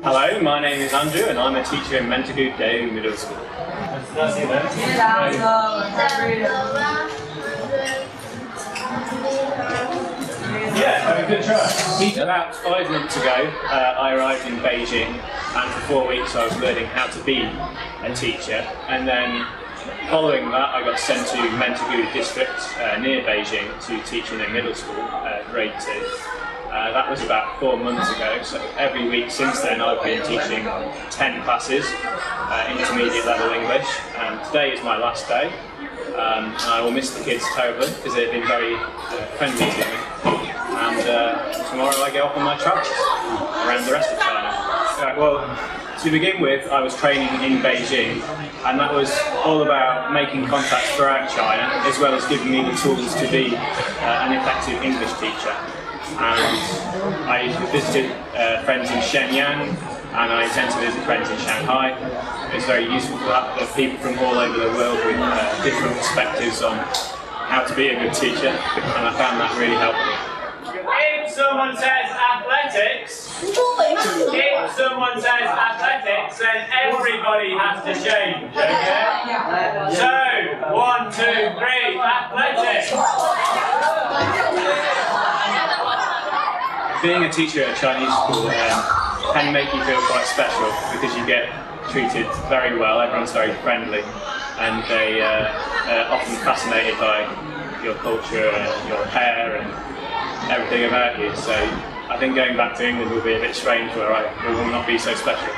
Hello, my name is Andrew and I'm a teacher in Mentagoo Day Middle School. Yeah, have a good try. About 5 months ago, I arrived in Beijing, and for 4 weeks I was learning how to be a teacher, and then following that I got sent to Mentagoo district near Beijing to teach in a middle school, grade 2. That was about 4 months ago, so every week since then I've been teaching 10 classes, intermediate level English, and today is my last day. And I will miss the kids terribly because they've been very friendly to me. And tomorrow I go off on my travels around the rest of China. Well, to begin with, I was training in Beijing, and that was all about making contacts throughout China, as well as giving me the tools to be an effective English teacher. And I visited friends in Shenyang, and I intend to visit friends in Shanghai. It's very useful for that. There are people from all over the world with different perspectives on how to be a good teacher, and I found that really helpful. If someone says athletics, then everybody has to change, okay? So, 1, 2, 3, athletics! Being a teacher at a Chinese school can make you feel quite special because you get treated very well, everyone's very friendly, and they are often fascinated by your culture and your hair and everything about you. So I think going back to England will be a bit strange where it will not be so special.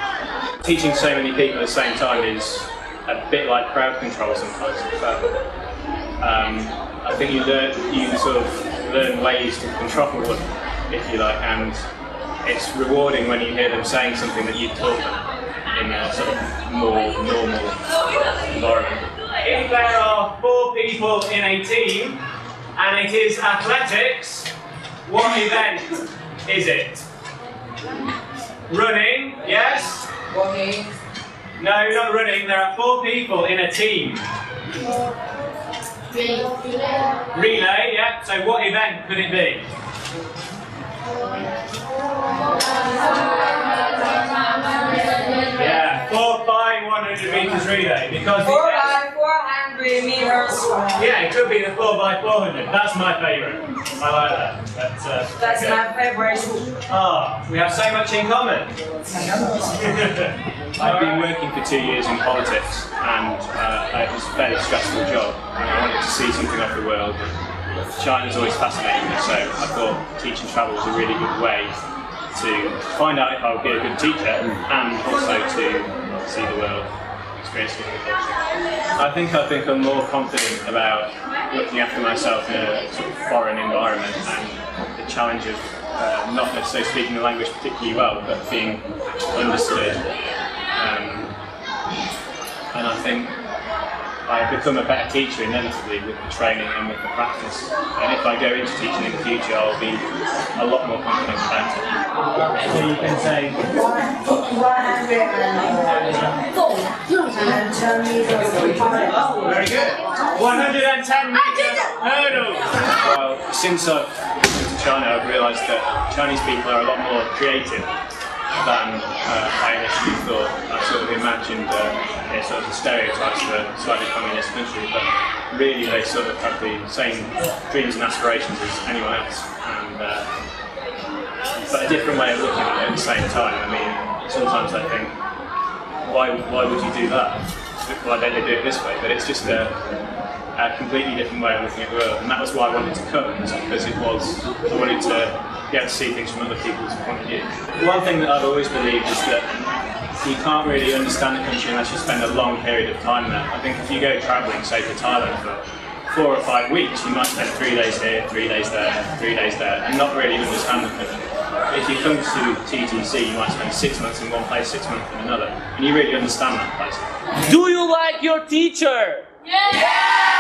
Teaching so many people at the same time is a bit like crowd control sometimes. But, I think you sort of learn ways to control them, if you like, and it's rewarding when you hear them saying something that you've taught them in a sort of more normal environment. If there are 4 people in a team and it is athletics, what event is it? Running, yes? Walking. No, not running. There are 4 people in a team. Relay, yeah. So what event could it be? Yeah, 4 by 100 meters relay. Because 4 by 400 meters. Yeah, it could be the 4 by 400. That's my favourite. I like that. That's my favourite. Ah, we have so much in common. I've been working for 2 years in politics, and it was a fairly stressful job, and I wanted to see something of the world. China's always fascinated me, so I thought teaching travel was a really good way to find out if I would be a good teacher and also to see the world, experience different culture. I think I've become more confident about looking after myself in a sort of foreign environment and the challenge of not necessarily speaking the language particularly well, but being understood. And I think I've become a better teacher inevitably with the training and with the practice. And if I go into teaching in the future, I'll be a lot more confident about it. So you can say... Very good. 110 meter hurdles. Well, since I've moved to China, I've realised that Chinese people are a lot more creative than I initially thought. I sort of imagined sort of the stereotypes of a slightly communist country, but really they sort of have the same dreams and aspirations as anyone else, and but a different way of looking at it at the same time. I mean, sometimes I think, why would you do that? Why don't they do it this way? But it's just a completely different way of looking at the world, and that was why I wanted to come, because I wanted to be able to see things from other people's point of view. One thing that I've always believed is that you can't really understand a country unless you spend a long period of time there. I think if you go travelling, say to Thailand for 4 or 5 weeks, you might spend 3 days here, 3 days there, 3 days there, and not really understand the country. If you come to TTC, you might spend 6 months in one place, 6 months in another, and you really understand that place. Do you like your teacher? Yeah!